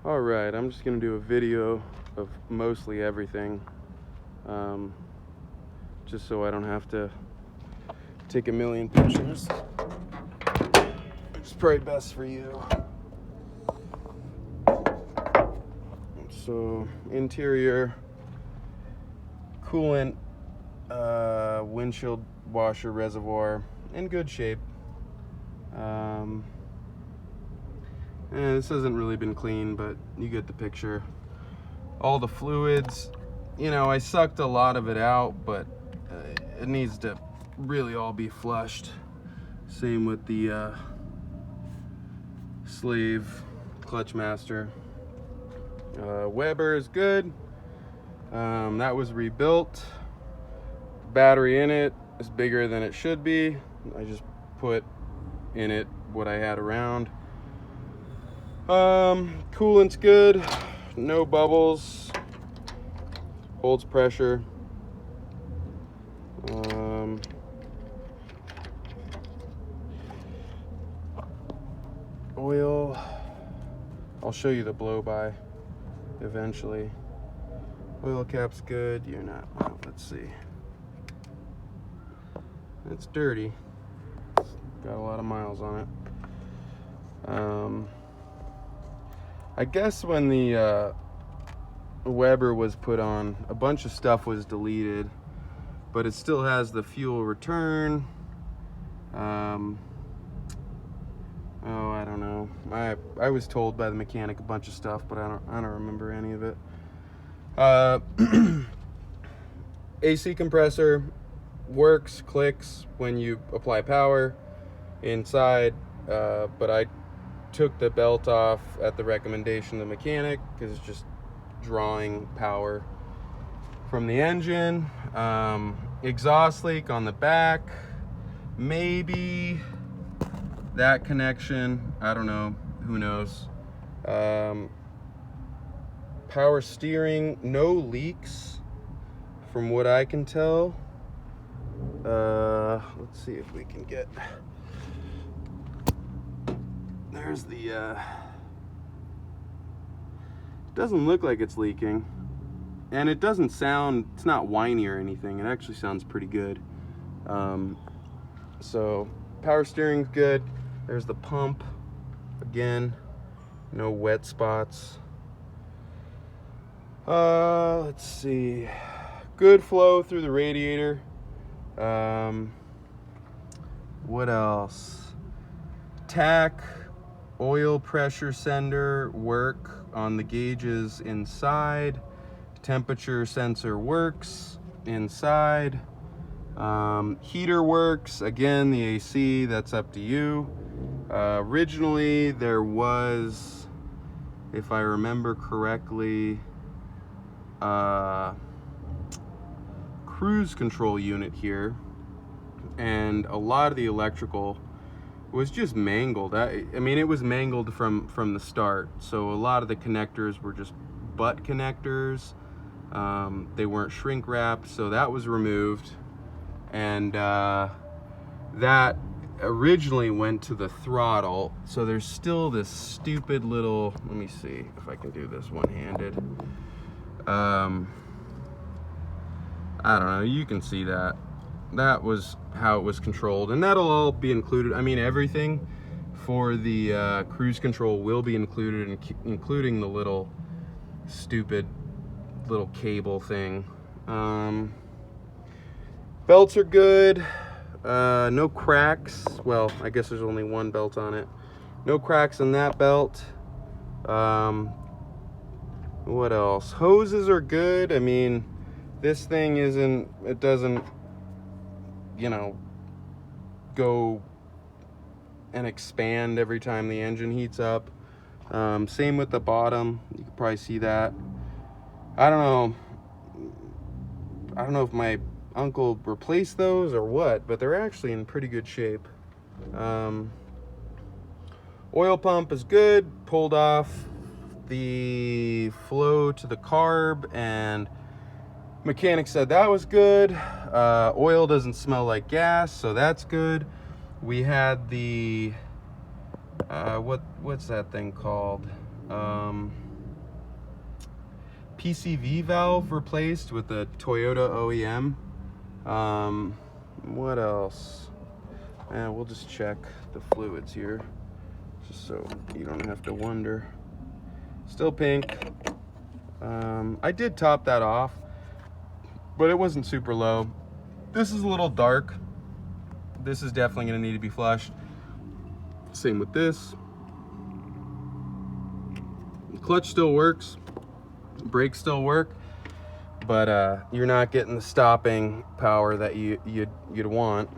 Alright, I'm just going to do a video of mostly everything, just so I don't have to take a million pictures. It's probably best for you. So, interior, coolant, windshield washer reservoir, in good shape. This hasn't really been cleaned, but you get the picture. All the fluids, you know, I sucked a lot of it out, but it needs to really all be flushed. Same with the slave clutch master. Weber is good. That was rebuilt. Battery in it is bigger than it should be. I just put in it what I had around. Coolant's good, no bubbles, holds pressure. Oil, I'll show you the blow-by eventually. Oil cap's good. You're not, well, let's see. It's dirty. It's got a lot of miles on it. I guess when the Weber was put on, a bunch of stuff was deleted, but it still has the fuel return. Oh, I don't know. I was told by the mechanic a bunch of stuff, but I don't remember any of it. AC compressor works, clicks when you apply power inside, but I took the belt off at the recommendation of the mechanic because it's just drawing power from the engine. Exhaust leak on the back, maybe that connection, I don't know, who knows. Power steering, no leaks from what I can tell. Let's see if we can get, there's the doesn't look like it's leaking, and it doesn't sound, it's not whiny or anything. It actually sounds pretty good. So power steering's good. There's the pump again, no wet spots. Let's see, good flow through the radiator. What else? Tach oil pressure sender work on the gauges inside. Temperature sensor works inside. Heater works, again the AC, that's up to you. Originally there was, if I remember correctly, cruise control unit here, and a lot of the electrical was just mangled. I mean, it was mangled from the start. So a lot of the connectors were just butt connectors. They weren't shrink wrapped, so that was removed. And that originally went to the throttle. So there's still this stupid little, let me see if I can do this one-handed. I don't know, you can see that. That was how it was controlled, and that'll all be included. I mean, everything for the cruise control will be included, including the little stupid little cable thing. Belts are good, no cracks. Well, I guess there's only one belt on it. No cracks in that belt. What else? Hoses are good. I mean, this thing isn't, it doesn't, you know, go and expand every time the engine heats up. Same with the bottom. You can probably see that. I don't know if my uncle replaced those or what, but they're actually in pretty good shape. Oil pump is good. Pulled off the flow to the carb, and mechanic said that was good. Oil doesn't smell like gas, so that's good. We had the what's that thing called? PCV valve replaced with a Toyota OEM. What else? And we'll just check the fluids here, just so you don't have to wonder. Still pink. I did top that off, but it wasn't super low. This is a little dark. This is definitely going to need to be flushed. Same with this. The clutch still works. Brakes still work, but you're not getting the stopping power that you'd want.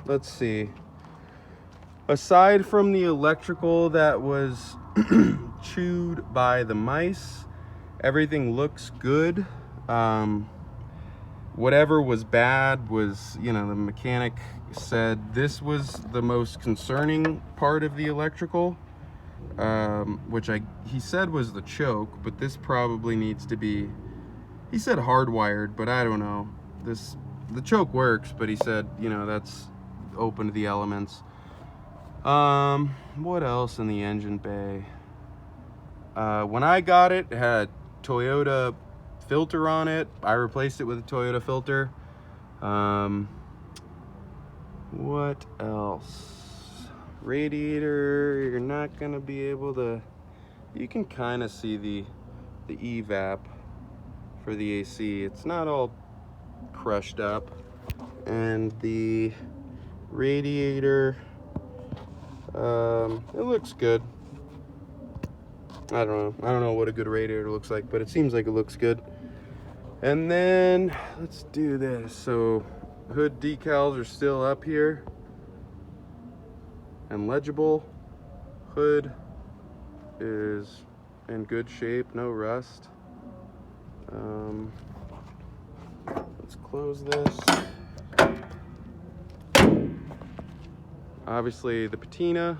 Let's see. Aside from the electrical that was chewed by the mice, everything looks good. Whatever was bad was, you know, the mechanic said this was the most concerning part of the electrical, which he said was the choke, but this probably needs to be, he said hardwired, but I don't know. The choke works, but he said, you know, that's open to the elements. What else in the engine bay? When I got it, it had a Toyota filter on it. I replaced it with a Toyota filter. What else? Radiator, you're not gonna be able to, you can kind of see the evap for the AC. It's not all crushed up. And the radiator, it looks good. I don't know what a good radiator looks like, but it seems like it looks good. And then let's do this. So hood decals are still up here and legible. Hood is in good shape, no rust. Let's close this. Obviously the patina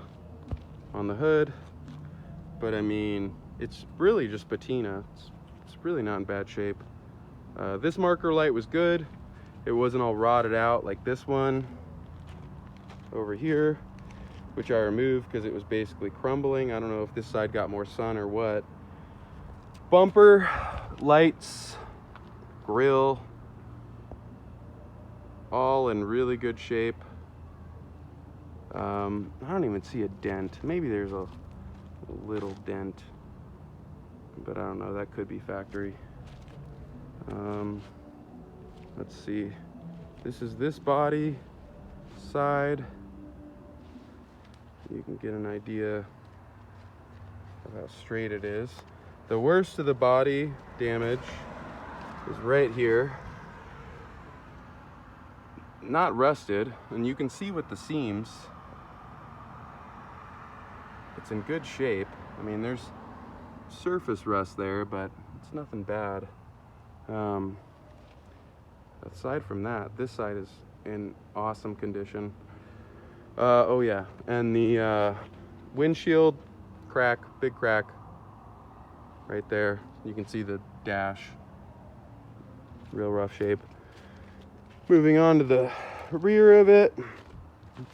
on the hood, but I mean, it's really just patina. It's really not in bad shape. This marker light was good. It wasn't all rotted out like this one over here, which I removed because it was basically crumbling. I don't know if this side got more sun or what. Bumper, lights, grill, all in really good shape. I don't even see a dent. Maybe there's a little dent, but I don't know, that could be factory. Let's see, this is this body side. You can get an idea of how straight it is. The worst of the body damage is right here. Not rusted, and you can see with the seams, it's in good shape. I mean, there's surface rust there, but it's nothing bad. Aside from that, this side is in awesome condition. Oh yeah, and the windshield crack, big crack right there. You can see the dash, real rough shape. Moving on to the rear of it,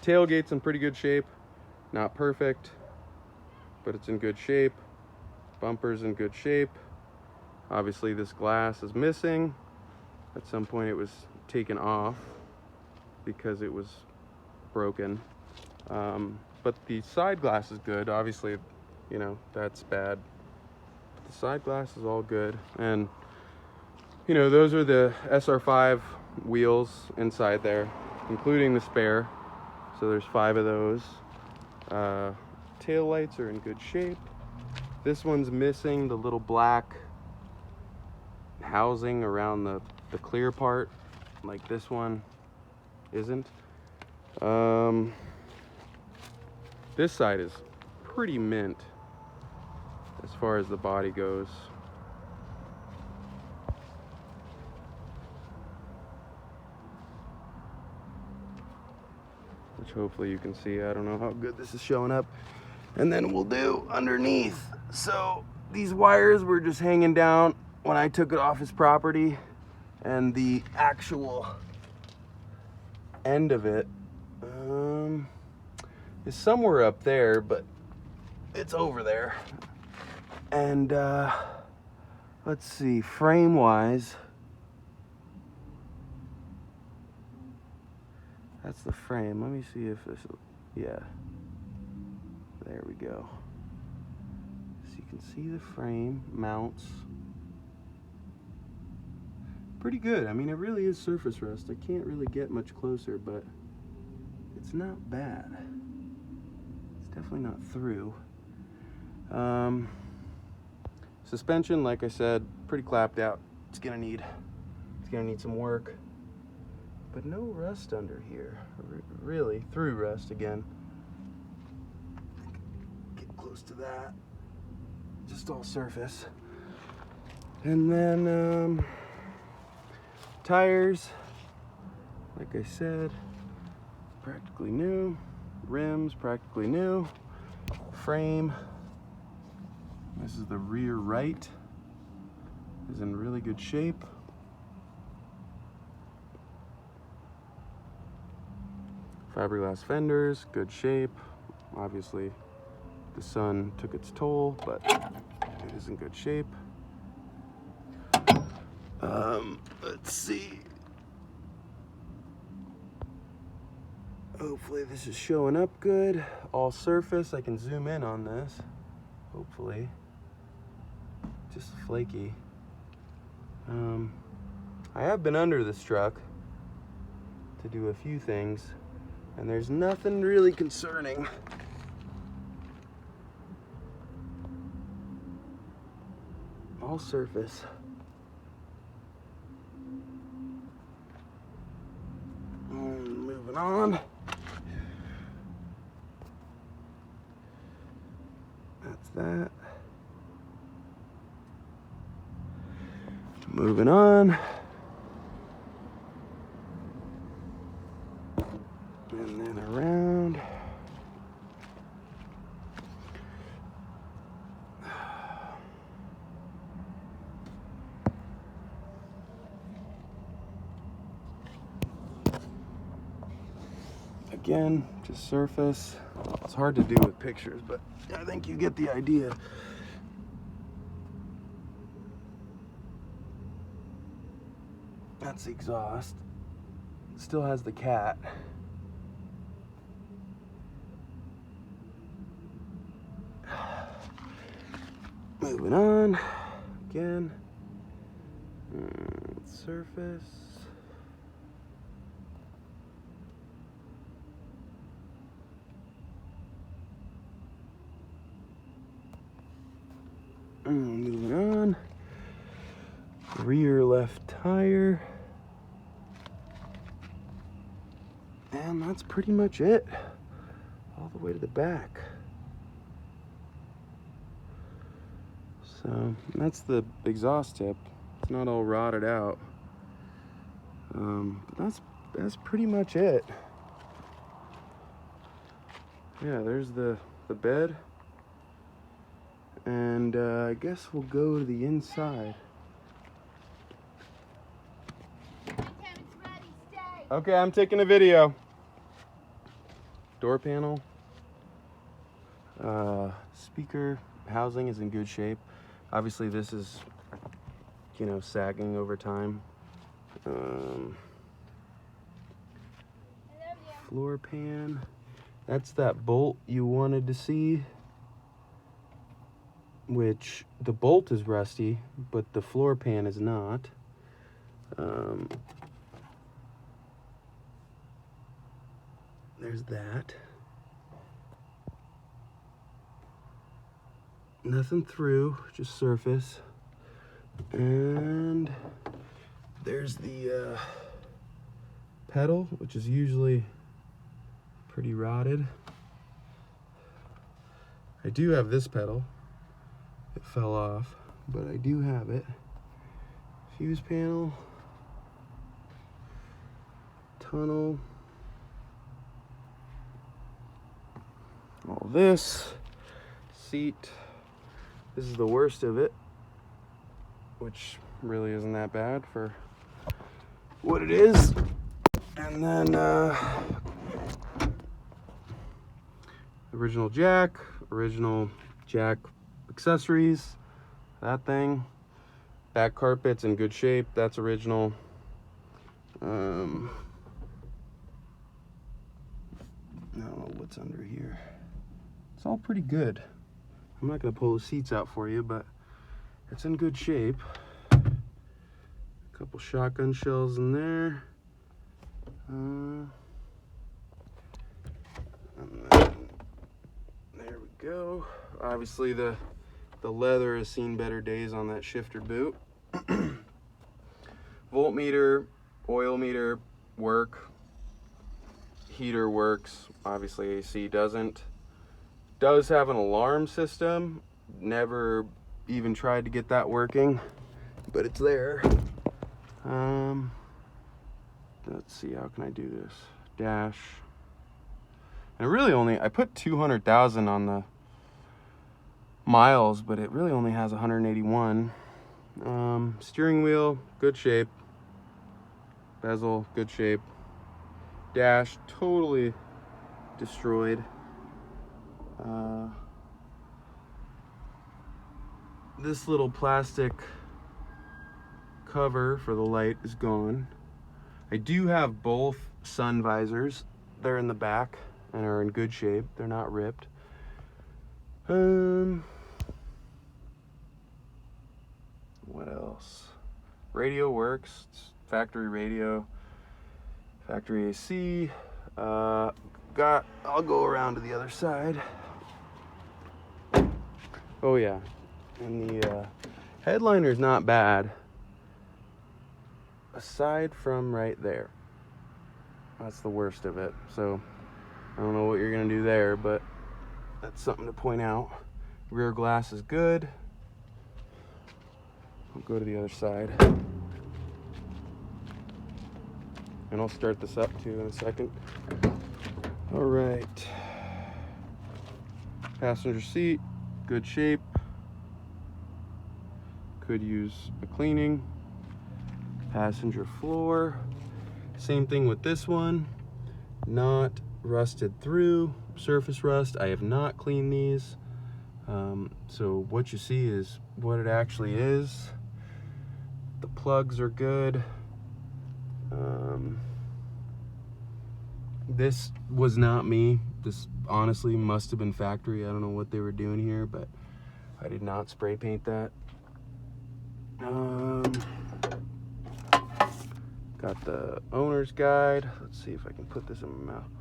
tailgate's in pretty good shape. Not perfect, but it's in good shape. Bumper's in good shape. Obviously this glass is missing. At some point it was taken off because it was broken. But the side glass is good. Obviously, you know, that's bad. But the side glass is all good. And, you know, those are the SR5 wheels inside there, including the spare. So there's 5 of those. Tail lights are in good shape. This one's missing the little black housing around the clear part, like this one isn't. This side is pretty mint as far as the body goes. Which hopefully you can see. I don't know how good this is showing up. And then we'll do underneath. So these wires were just hanging down when I took it off his property, and the actual end of it is somewhere up there, but it's over there. And Let's see, frame wise, that's the frame. Let me see if this, yeah, there we go. So you can see the frame mounts. Pretty good. I mean, it really is surface rust. I can't really get much closer, but it's not bad. It's definitely not through. Suspension, like I said, pretty clapped out. It's gonna need some work, but no rust under here. Really, through rust again. Get close to that. Just all surface. And then tires, like I said, practically new. Rims, practically new. Frame. This is the rear right. Is in really good shape. Fiberglass fenders, good shape. Obviously, the sun took its toll, but it is in good shape. Let's see. Hopefully this is showing up good. All surface. I can zoom in on this. Hopefully. Just flaky. I have been under this truck to do a few things, and there's nothing really concerning. All surface. Moving on. That's that. Moving on. And then around. Again, just surface. It's hard to do with pictures, but I think you get the idea. That's the exhaust. Still has the cat. Moving on. Again. Surface. Moving on. Rear left tire. And that's pretty much it. All the way to the back. So that's the exhaust tip. It's not all rotted out. But that's pretty much it. Yeah, there's the bed. And I guess we'll go to the inside. Okay, I'm taking a video. Door panel. Speaker housing is in good shape. Obviously this is, you know, sagging over time. Floor pan. That's that bolt you wanted to see. Which the bolt is rusty, but the floor pan is not. There's that. Nothing through, just surface. And there's the pedal, which is usually pretty rotted. I do have this pedal. It fell off, but I do have it. Fuse panel, tunnel, all this, seat. This is the worst of it, which really isn't that bad for what it is. And then original jack accessories, that thing. That carpet's in good shape. That's original. I don't know what's under here. It's all pretty good. I'm not gonna pull the seats out for you, but it's in good shape. A couple shotgun shells in there. And then, there we go. Obviously the leather has seen better days on that shifter boot. Voltmeter, oil meter work. Heater works. Obviously AC doesn't. Does have an alarm system. Never even tried to get that working, but it's there. Let's see, how can I do this? Dash. And really only, I put 200,000 on the miles, but it really only has 181. Steering wheel, good shape. Bezel, good shape. Dash, totally destroyed. This little plastic cover for the light is gone. I do have both sun visors. They're in the back and are in good shape. They're not ripped. What else? Radio works. It's factory radio. Factory AC. I'll go around to the other side. Oh yeah, and the headliner's not bad. Aside from right there. That's the worst of it. So I don't know what you're gonna do there, but that's something to point out. Rear glass is good. I'll go to the other side. And I'll start this up too in a second. All right. Passenger seat, good shape. Could use a cleaning. Passenger floor, same thing with this one. Not rusted through, surface rust. I have not cleaned these. So what you see is what it actually is. The plugs are good. This was not me. This honestly must have been factory. I don't know what they were doing here, but I did not spray paint that. Got the owner's guide. Let's see if I can put this in my mouth.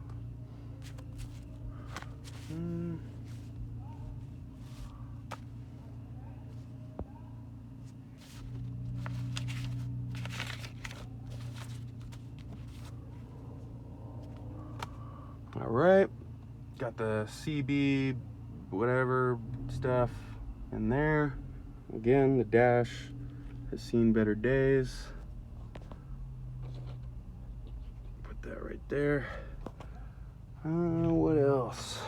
All right, got the CB whatever stuff in there. Again, the dash has seen better days. Put that right there. What else?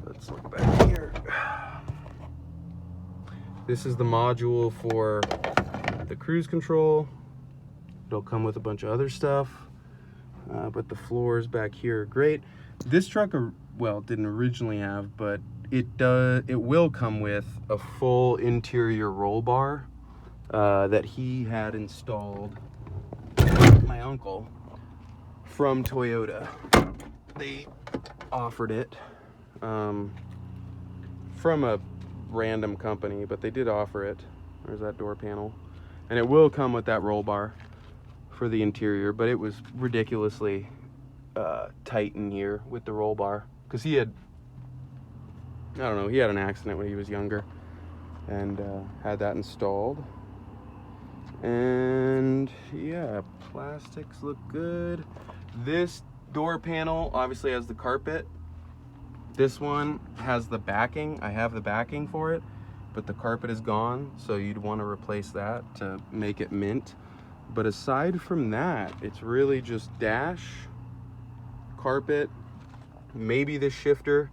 Let's look back here. This is the module for the cruise control. It'll come with a bunch of other stuff. But the floors back here are great. This truck, well, didn't originally have, but it will come with a full interior roll bar that he had installed, my uncle, from Toyota. They offered it from a random company, but they did offer it. There's that door panel. And it will come with that roll bar for the interior, but it was ridiculously tight in here with the roll bar because he had, I don't know, he had an accident when he was younger and had that installed. And yeah, plastics look good. This door panel obviously has the carpet. This one has the backing. I have the backing for it, but the carpet is gone, so you'd want to replace that to make it mint. But aside from that, it's really just dash, carpet, maybe the shifter,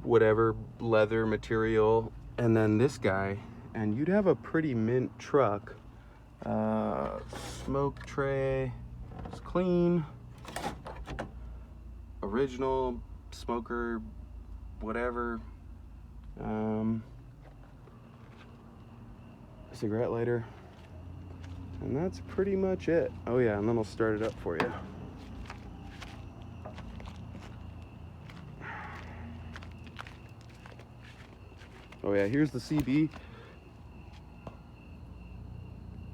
whatever leather material, and then this guy, and you'd have a pretty mint truck. Smoke tray, it's clean, original smoker, whatever. cigarette lighter. And that's pretty much it. Oh yeah, and then I'll start it up for you. Oh yeah, here's the CB.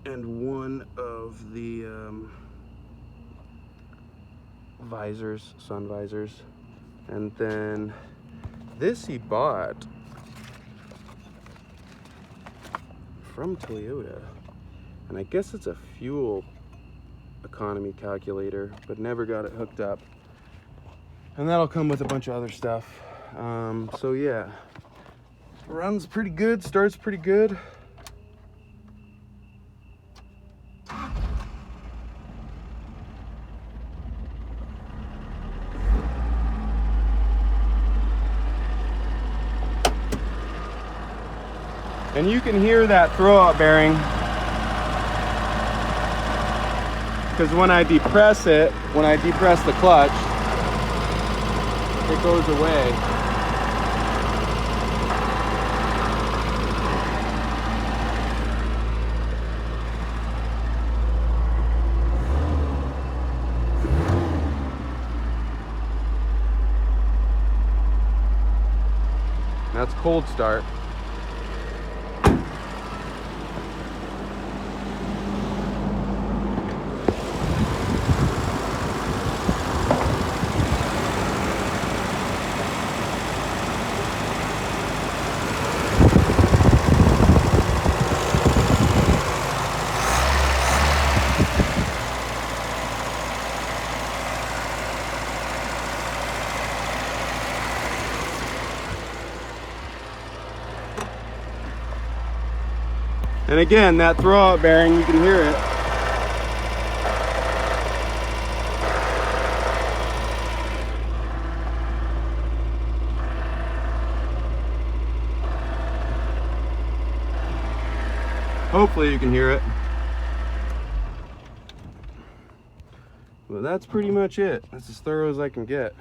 And one of the visors, sun visors. And then this he bought from Toyota. And I guess it's a fuel economy calculator, but never got it hooked up. And that'll come with a bunch of other stuff. So yeah, runs pretty good, starts pretty good. And you can hear that throwout bearing, because when I depress the clutch, it goes away. That's cold start. And again, that throwout bearing, you can hear it. Hopefully you can hear it. Well, that's pretty much it. That's as thorough as I can get.